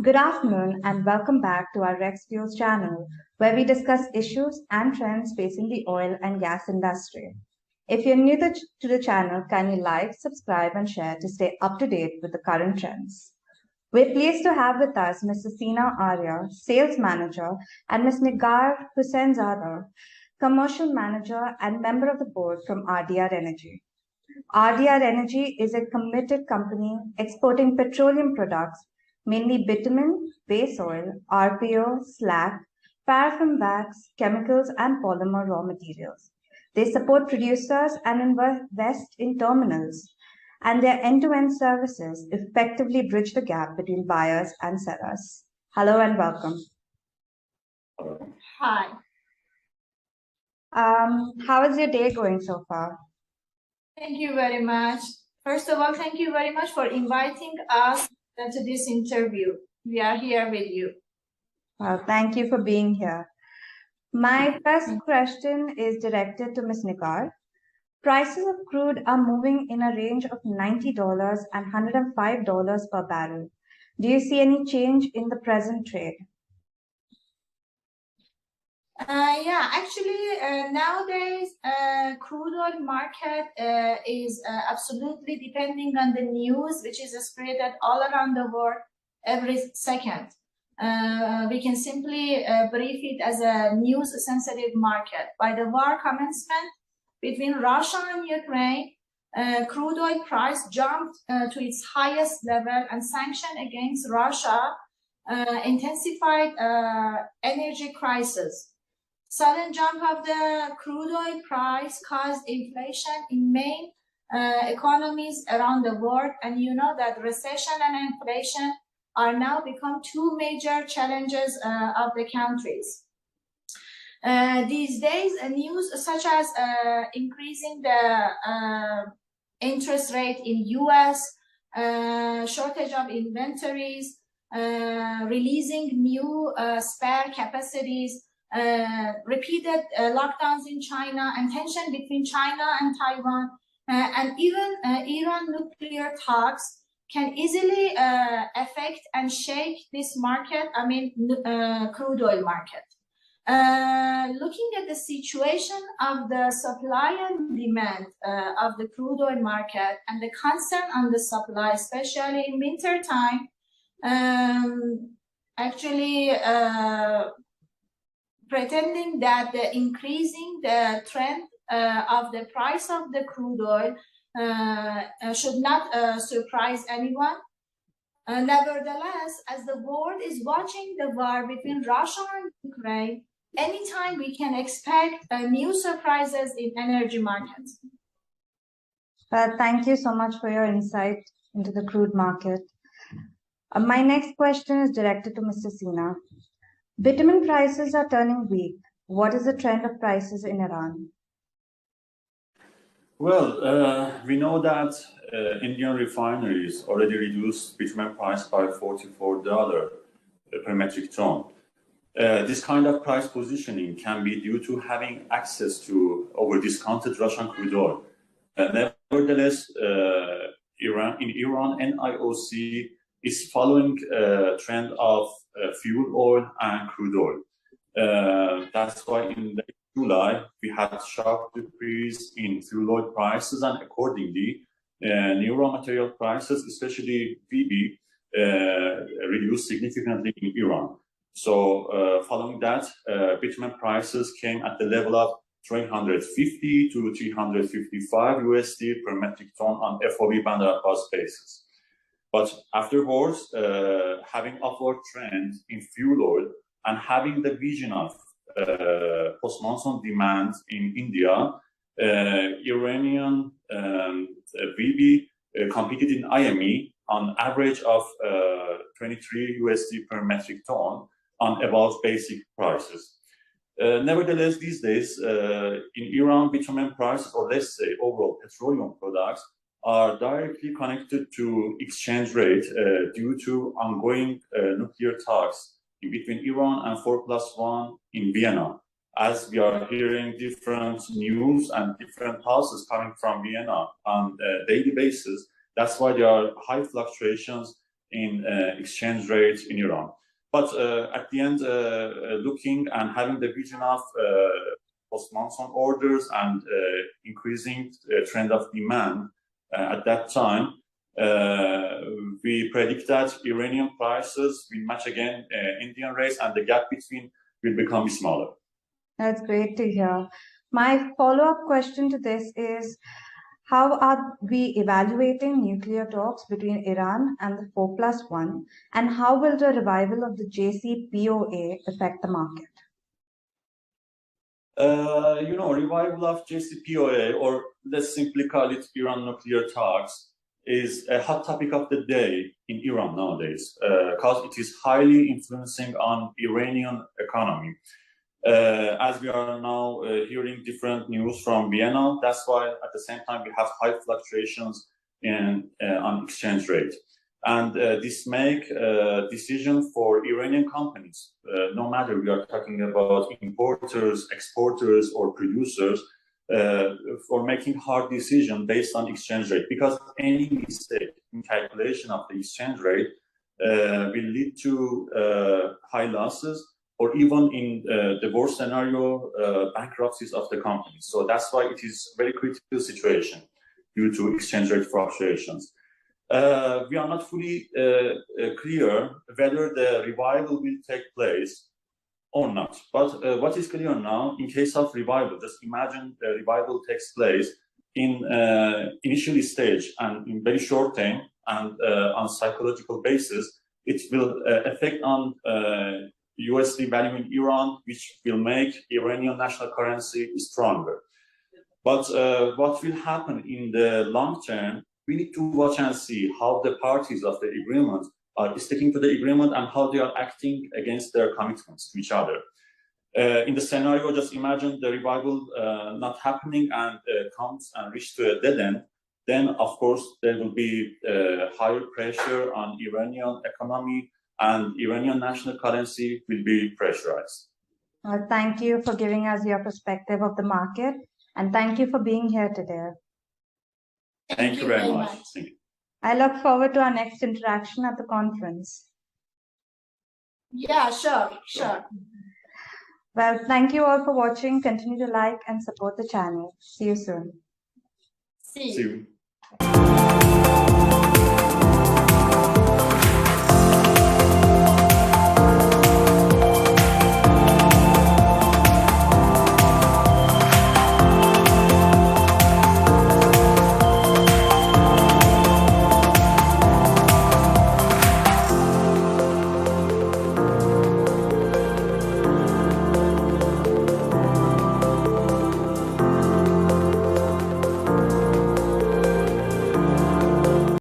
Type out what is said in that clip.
Good afternoon and welcome back to our Rex Fuels channel, where we discuss issues and trends facing the oil and gas industry. If you're new to the channel, kindly like, subscribe and share to stay up to date with the current trends. We're pleased to have with us Ms. Hasina Arya, Sales Manager, and Ms. Nigar Husseinzada, Commercial Manager and Member of the Board from RDR Energy. RDR Energy is a committed company exporting petroleum products, mainly bitumen, base oil, RPO, slag, paraffin wax, chemicals, and polymer raw materials. They support producers and invest in terminals, and their end-to-end services effectively bridge the gap between buyers and sellers. Hello and welcome. Hi. How is your day going so far? Thank you very much. First of all, thank you very much for inviting us to this interview. We are here with you. Well, thank you for being here. My first question is directed to Ms. Nigar. Prices of crude are moving in a range of $90 and $105 per barrel. Do you see any change in the present trade? Yeah, actually, nowadays, crude oil market is absolutely depending on the news, which is spread all around the world every second. We can simply brief it as a news-sensitive market. By the war commencement between Russia and Ukraine, crude oil price jumped to its highest level, and sanctions against Russia intensified energy crisis. Sudden jump of the crude oil price caused inflation in main economies around the world, and you know that recession and inflation are now become two major challenges of the countries. These days, news such as increasing the interest rate in US, shortage of inventories, releasing new spare capacities, repeated lockdowns in China, and tension between China and Taiwan, and even Iran nuclear talks can easily affect and shake this market, crude oil market. Looking at the situation of the supply and demand of the crude oil market and the concern on the supply, especially in winter time, actually pretending that the increasing the trend of the price of the crude oil should not surprise anyone. Nevertheless, as the world is watching the war between Russia and Ukraine, anytime we can expect new surprises in energy markets. Thank you so much for your insight into the crude market. My next question is directed to Mr. Sina. Bitumen prices are turning weak. What is the trend of prices in Iran? Well, we know that Indian refineries already reduced bitumen price by $44 per metric ton. This kind of price positioning can be due to having access to over-discounted Russian crude oil. Nevertheless, Iran, NIOC is following a trend of fuel oil and crude oil. That's why in July we had sharp decrease in fuel oil prices, and accordingly, new raw material prices, especially VB, reduced significantly in Iran. So, following that, bitumen prices came at the level of 350 to 355 USD per metric ton on FOB Bandar Abbas basis. But afterwards, having upward trend in fuel oil and having the vision of post-monsoon demand in India, Iranian VB competed in IME on average of 23 USD per metric ton on above basic prices. Nevertheless, these days, in Iran, bitumen prices, or let's say overall petroleum products, are directly connected to exchange rate due to ongoing nuclear talks in between Iran and 4+1 in Vienna. As we are hearing different news and different pulses coming from Vienna on a daily basis, that's why there are high fluctuations in exchange rate in Iran. But at the end, looking and having the vision of post-monsoon orders and increasing trend of demand at that time, we predict that Iranian prices will match again Indian rates, and the gap between will become smaller. That's great to hear. My follow-up question to this is, how are we evaluating nuclear talks between Iran and the 4+1, and how will the revival of the JCPOA affect the market? Revival of JCPOA, or let's simply call it Iran nuclear talks, is a hot topic of the day in Iran nowadays, because it is highly influencing on Iranian economy. As we are now hearing different news from Vienna, that's why at the same time we have high fluctuations on exchange rate. And this make decision for Iranian companies, no matter we are talking about importers, exporters, or producers, for making hard decision based on exchange rate, because any mistake in calculation of the exchange rate will lead to high losses, or even in the worst scenario, bankruptcies of the company. So that's why it is very critical situation due to exchange rate fluctuations. We are not fully clear whether the revival will take place or not. But what is clear now, in case of revival, just imagine the revival takes place in initial stage and in very short time and on psychological basis, it will affect on USD value in Iran, which will make Iranian national currency stronger. But what will happen in the long term, we need to watch and see how the parties of the agreement are sticking to the agreement and how they are acting against their commitments to each other. In the scenario, just imagine the revival not happening and comes and reach to a dead end, then of course there will be higher pressure on Iranian economy, and Iranian national currency will be pressurized. Thank you for giving us your perspective of the market, and thank you for being here today. Thank you very much. I look forward to our next interaction at the conference. Yeah, sure. Well, thank you all for watching. Continue to like and support the channel. See you soon. See you. See you.